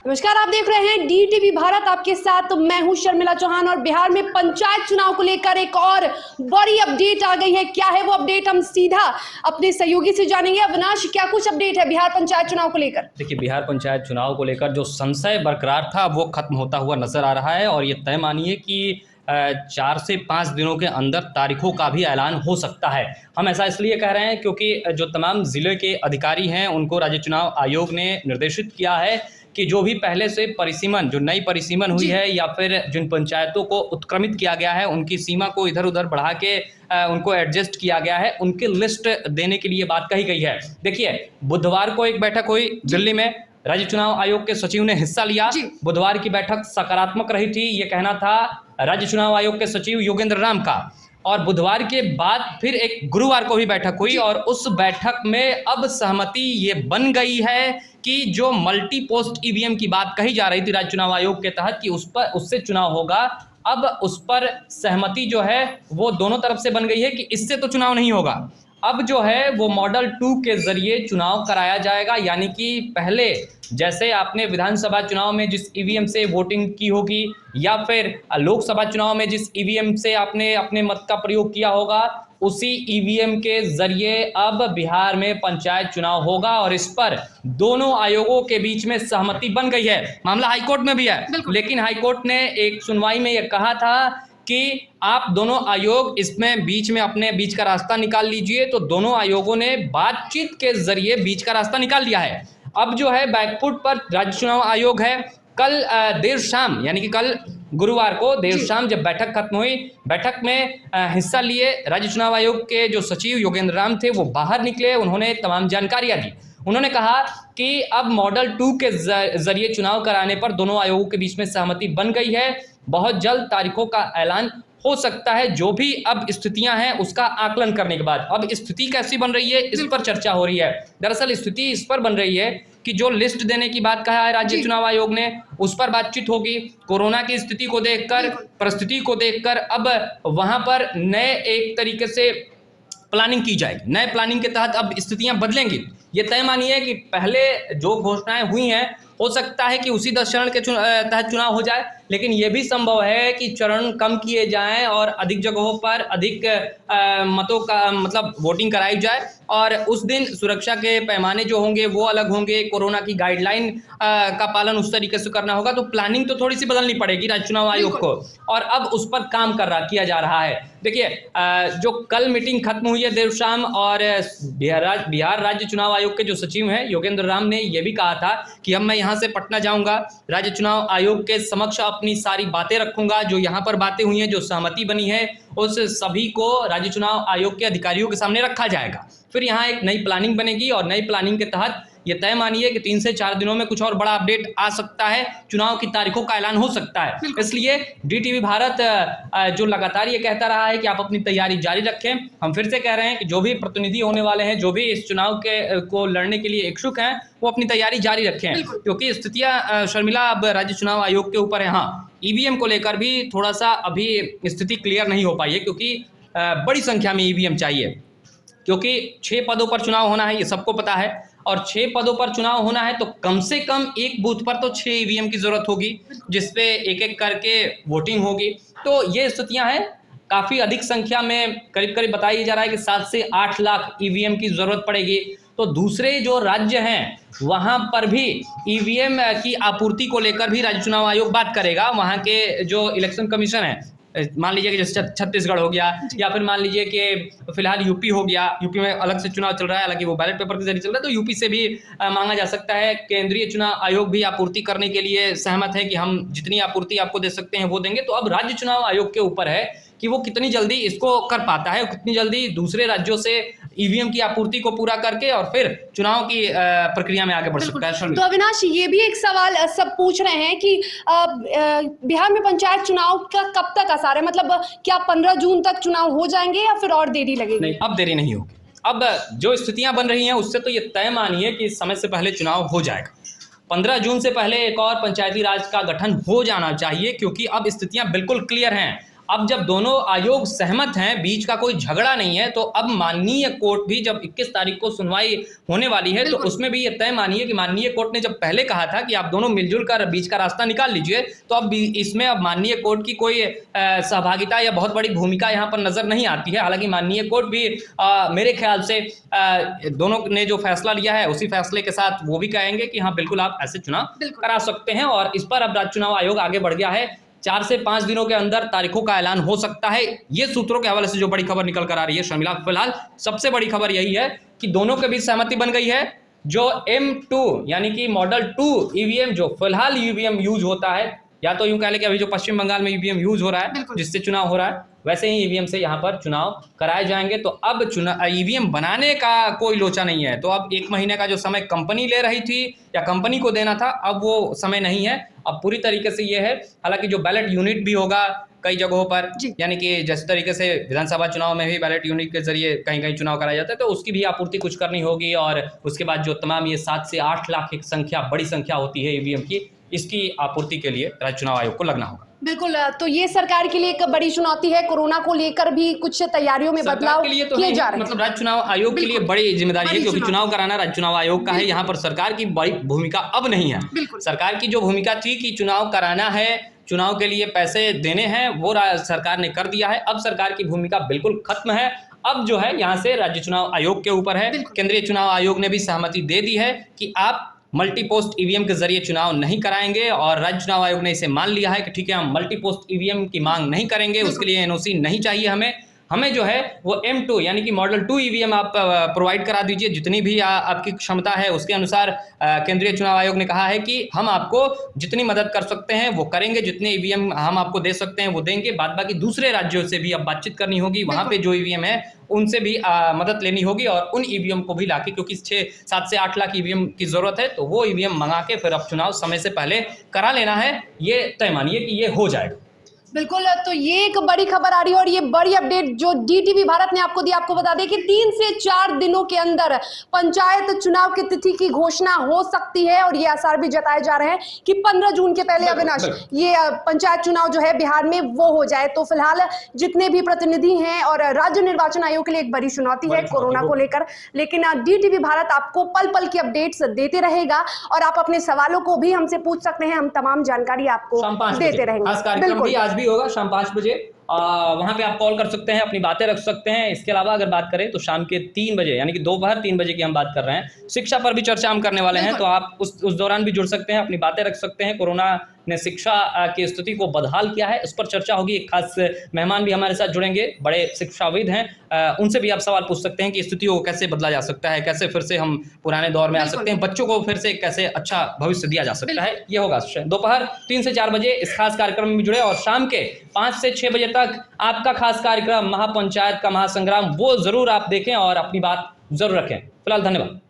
नमस्कार, आप देख रहे हैं DTV भारत। आपके साथ मैं हूं शर्मिला चौहान और बिहार में पंचायत चुनाव को लेकर एक और बड़ी अपडेट आ गई है। क्या है वो अपडेट, हम सीधा अपने सहयोगी से जानेंगे। अविनाश, क्या कुछ अपडेट है बिहार पंचायत चुनाव को लेकर? देखिए, बिहार पंचायत चुनाव को लेकर जो संशय बरकरार था वो खत्म होता हुआ नजर आ रहा है और ये तय मानिए कि 4 से 5 दिनों के अंदर तारीखों का भी ऐलान हो सकता है। हम ऐसा इसलिए कह रहे हैं क्योंकि जो तमाम ज़िले के अधिकारी हैं उनको राज्य चुनाव आयोग ने निर्देशित किया है कि जो भी पहले से परिसीमन, जो नई परिसीमन हुई है या फिर जिन पंचायतों को उत्क्रमित किया गया है, उनकी सीमा को इधर उधर बढ़ा के उनको एडजस्ट किया गया है, उनकी लिस्ट देने के लिए बात कही गई है। देखिए, बुधवार को एक बैठक हुई दिल्ली में, राज्य चुनाव आयोग के सचिव ने हिस्सा लिया। बुधवार की बैठक सकारात्मक रही थी, ये कहना था राज्य चुनाव आयोग के सचिव योगेंद्र राम का। और बुधवार के बाद फिर एक गुरुवार को भी बैठक हुई और उस बैठक में अब सहमति ये बन गई है कि जो मल्टी पोस्ट ईवीएम की बात कही जा रही थी राज्य चुनाव आयोग के तहत कि उस पर उससे चुनाव होगा, अब उस पर सहमति जो है वो दोनों तरफ से बन गई है कि इससे तो चुनाव नहीं होगा। अब जो है वो मॉडल 2 के जरिए चुनाव कराया जाएगा, यानी कि पहले जैसे आपने विधानसभा चुनाव में जिस ईवीएम से वोटिंग की होगी या फिर लोकसभा चुनाव में जिस ईवीएम से आपने अपने मत का प्रयोग किया होगा, उसी ईवीएम के जरिए अब बिहार में पंचायत चुनाव होगा। और इस पर दोनों आयोगों के बीच में सहमति बन गई है। मामला हाईकोर्ट में भी है, लेकिन हाईकोर्ट ने एक सुनवाई में यह कहा था कि आप दोनों आयोग इसमें बीच में अपने बीच का रास्ता निकाल लीजिए। तो दोनों आयोगों ने बातचीत के जरिए बीच का रास्ता निकाल लिया है। अब जो है बैकफुट पर राज्य चुनाव आयोग है। कल देर शाम, यानी कि कल गुरुवार को देर शाम जब बैठक खत्म हुई, बैठक में हिस्सा लिए राज्य चुनाव आयोग के जो सचिव योगेंद्र राम थे वो बाहर निकले। उन्होंने तमाम जानकारियां दी। उन्होंने कहा कि अब मॉडल 2 के जरिए चुनाव कराने पर दोनों आयोगों के बीच में सहमति बन गई है। बहुत जल्द तारीखों का ऐलान हो सकता है। जो भी अब स्थितियां हैं उसका आकलन करने के बाद अब स्थिति कैसी बन रही है इस पर चर्चा हो रही है। दरअसल स्थिति इस पर बन रही है कि जो लिस्ट देने की बात कहा है राज्य चुनाव आयोग ने, उस पर बातचीत होगी। कोरोना की स्थिति को देखकर, परिस्थिति को देखकर अब वहां पर नए एक तरीके से प्लानिंग की जाएगी। नए प्लानिंग के तहत अब स्थितियां बदलेंगी। ये तय मानिए कि पहले जो घोषणाएं हुई हैं हो सकता है कि उसी 10 चरण के तहत चुनाव हो जाए, लेकिन यह भी संभव है कि चरण कम किए जाएं और अधिक जगहों पर अधिक मतों का मतलब वोटिंग कराई जाए। और उस दिन सुरक्षा के पैमाने जो होंगे वो अलग होंगे, कोरोना की गाइडलाइन का पालन उस तरीके से करना होगा। तो प्लानिंग तो थोड़ी सी बदलनी पड़ेगी राज्य चुनाव आयोग को, और अब उस पर काम किया जा रहा है। देखिए, जो कल मीटिंग खत्म हुई है देर शाम, और बिहार राज्य चुनाव आयोग के जो सचिव हैं योगेंद्र राम ने यह भी कहा था कि अब मैं यहाँ से पटना जाऊंगा, राज्य चुनाव आयोग के समक्ष अपनी सारी बातें रखूंगा। जो यहाँ पर बातें हुई हैं, जो सहमति बनी है, उस सभी को राज्य चुनाव आयोग के अधिकारियों के सामने रखा जाएगा। फिर यहाँ एक नई प्लानिंग बनेगी और नई प्लानिंग के तहत ये तय मानिए कि 3 से 4 दिनों में कुछ और बड़ा अपडेट आ सकता है। चुनाव की तारीखों का ऐलान हो सकता है। इसलिए DTV भारत जो लगातार ये कहता रहा है कि आप अपनी तैयारी जारी रखें। हम फिर से कह रहे हैं कि जो भी प्रतिनिधि होने वाले हैं, जो भी इस चुनाव के को लड़ने के लिए इच्छुक हैं, वो अपनी तैयारी जारी रखें, क्योंकि स्थितियां शर्मिला अब राज्य चुनाव आयोग के ऊपर है। हाँ, ईवीएम को लेकर भी थोड़ा सा अभी स्थिति क्लियर नहीं हो पाई है, क्योंकि बड़ी संख्या में ईवीएम चाहिए, क्योंकि 6 पदों पर चुनाव होना है, ये सबको पता है। और 6 पदों पर चुनाव होना है तो कम से कम एक बूथ पर तो 6 ईवीएम की जरूरत होगी, जिसपे एक एक करके वोटिंग होगी। तो ये स्थितियां हैं। काफी अधिक संख्या में, करीब करीब बताया जा रहा है कि 7 से 8 लाख ईवीएम की जरूरत पड़ेगी। तो दूसरे जो राज्य हैं वहां पर भी ईवीएम की आपूर्ति को लेकर भी राज्य चुनाव आयोग बात करेगा। वहां के जो इलेक्शन कमीशन है, मान लीजिए कि जैसे छत्तीसगढ़ हो गया, या फिर मान लीजिए कि फिलहाल यूपी हो गया, यूपी में अलग से चुनाव चल रहा है, हालांकि वो बैलेट पेपर के जरिए चल रहा है, तो यूपी से भी मांगा जा सकता है। केंद्रीय चुनाव आयोग भी आपूर्ति करने के लिए सहमत है कि हम जितनी आपूर्ति आपको दे सकते हैं वो देंगे। तो अब राज्य चुनाव आयोग के ऊपर है कि वो कितनी जल्दी इसको कर पाता है, कितनी जल्दी दूसरे राज्यों से ईवीएम की आपूर्ति को पूरा करके और फिर चुनाव की प्रक्रिया में आगे बढ़ सकता है। तो अविनाश, ये भी एक सवाल सब पूछ रहे हैं कि बिहार में पंचायत चुनाव का कब तक आसार है? मतलब क्या 15 जून तक चुनाव हो जाएंगे या फिर और देरी लगेगी? नहीं, अब देरी नहीं होगी। अब जो स्थितियां बन रही हैं उससे तो ये तय मानिए कि समय से पहले चुनाव हो जाएगा। 15 जून से पहले एक और पंचायती राज का गठन हो जाना चाहिए, क्योंकि अब स्थितियां बिल्कुल क्लियर हैं। अब जब दोनों आयोग सहमत हैं, बीच का कोई झगड़ा नहीं है, तो अब माननीय कोर्ट भी जब 21 तारीख को सुनवाई होने वाली है, तो उसमें भी ये तय मानिए कि माननीय कोर्ट ने जब पहले कहा था कि आप दोनों मिलजुल कर बीच का रास्ता निकाल लीजिए, तो अब इसमें अब माननीय कोर्ट की कोई सहभागिता या बहुत बड़ी भूमिका यहाँ पर नजर नहीं आती है। हालांकि माननीय कोर्ट भी मेरे ख्याल से दोनों ने जो फैसला लिया है उसी फैसले के साथ वो भी कहेंगे कि हाँ बिल्कुल आप ऐसे चुनाव करा सकते हैं। और इस पर अब राज्य चुनाव आयोग आगे बढ़ गया है, 4 से 5 दिनों के अंदर तारीखों का ऐलान हो सकता है। ये सूत्रों के हवाले से जो बड़ी खबर निकल कर आ रही है शर्मिला, फिलहाल सबसे बड़ी खबर यही है कि दोनों के बीच सहमति बन गई है। जो M2 यानी कि मॉडल 2 ईवीएम जो फिलहाल ईवीएम यूज होता है, या तो यूं कह ले कि अभी जो पश्चिम बंगाल में ईवीएम यूज हो रहा है जिससे चुनाव हो रहा है, वैसे ही ईवीएम से यहाँ पर चुनाव कराए जाएंगे। तो अब ईवीएम बनाने का कोई लोचा नहीं है। तो अब 1 महीने का जो समय कंपनी ले रही थी या कंपनी को देना था, अब वो समय नहीं है। अब पूरी तरीके से ये है, हालांकि जो बैलेट यूनिट भी होगा कई जगहों पर, यानी कि जिस तरीके से विधानसभा चुनाव में भी बैलेट यूनिट के जरिए कहीं कहीं चुनाव कराया जाता है, तो उसकी भी आपूर्ति कुछ करनी होगी। और उसके बाद जो तमाम ये 7 से 8 लाख की संख्या, बड़ी संख्या होती है ईवीएम की, इसकी आपूर्ति के लिए राज्य चुनाव आयोग को लगना होगा। बिल्कुल, तो ये सरकार के लिए एक बड़ी चुनौती है। कोरोना को लेकर भी कुछ तैयारियों में बदलाव किए जा रहे हैं। मतलब राज्य चुनाव आयोग के लिए बड़ी जिम्मेदारी है, क्योंकि चुनाव कराना राज्य चुनाव आयोग का है। यहाँ पर सरकार की बड़ी भूमिका अब नहीं है। सरकार की जो भूमिका थी कि चुनाव कराना है, चुनाव के लिए पैसे देने हैं, वो सरकार ने कर दिया है। अब सरकार की भूमिका बिल्कुल खत्म है। अब जो है यहाँ से राज्य चुनाव आयोग के ऊपर है। केंद्रीय चुनाव आयोग ने भी सहमति दे दी है कि आप मल्टी पोस्ट ईवीएम के जरिए चुनाव नहीं कराएंगे, और राज्य चुनाव आयोग ने इसे मान लिया है कि ठीक है, हम मल्टी पोस्ट ईवीएम की मांग नहीं करेंगे, उसके लिए एनओसी नहीं चाहिए हमें जो है वो M2 यानी कि मॉडल 2 ईवीएम आप प्रोवाइड करा दीजिए, जितनी भी आपकी क्षमता है उसके अनुसार। केंद्रीय चुनाव आयोग ने कहा है कि हम आपको जितनी मदद कर सकते हैं वो करेंगे, जितने ईवीएम हम आपको दे सकते हैं वो देंगे। बाद बाकी दूसरे राज्यों से भी अब बातचीत करनी होगी, वहाँ पे जो ईवीएम है उनसे भी मदद लेनी होगी, और उन ईवीएम को भी लाके, क्योंकि 7 से 8 लाख ईवीएम की जरूरत है, तो वो ईवीएम मंगा के फिर अब चुनाव समय से पहले करा लेना है। ये तय मानिए कि ये हो जाएगा। बिल्कुल, तो ये एक बड़ी खबर आ रही है, और ये बड़ी अपडेट जो DTV भारत ने आपको दी। आपको बता दें कि 3 से 4 दिनों के अंदर पंचायत चुनाव की तिथि की घोषणा हो सकती है, और ये आसार भी जताए जा रहे हैं कि 15 जून के पहले अविनाश ये पंचायत चुनाव जो है बिहार में वो हो जाए। तो फिलहाल जितने भी प्रतिनिधि हैं, और राज्य निर्वाचन आयोग के लिए एक बड़ी चुनौती है कोरोना को लेकर, लेकिन DTV भारत आपको पल पल की अपडेट्स देते रहेगा, और आप अपने सवालों को भी हमसे पूछ सकते हैं। हम तमाम जानकारी आपको देते रहेंगे। बिल्कुल, आज भी होगा शाम 5 बजे, वहां पे आप कॉल कर सकते हैं, अपनी बातें रख सकते हैं। इसके अलावा अगर बात करें तो शाम के 3 बजे यानी कि दोपहर 3 बजे की हम बात कर रहे हैं, शिक्षा पर भी चर्चा हम करने वाले हैं, तो आप उस दौरान भी जुड़ सकते हैं, अपनी बातें रख सकते हैं। कोरोना ने शिक्षा की स्थिति को बदहाल किया है, उस पर चर्चा होगी। एक खास मेहमान भी हमारे साथ जुड़ेंगे, बड़े शिक्षाविद हैं, उनसे भी आप सवाल पूछ सकते हैं कि स्थितियों को कैसे बदला जा सकता है, कैसे फिर से हम पुराने दौर में आ सकते हैं, बच्चों को फिर से कैसे अच्छा भविष्य दिया जा सकता है। ये होगा दोपहर 3 से 4 बजे इस खास कार्यक्रम में जुड़े, और शाम के 5 से 6 बजे तक आपका खास कार्यक्रम महापंचायत का महासंग्राम, वो जरूर आप देखें और अपनी बात जरूर रखें। फिलहाल धन्यवाद।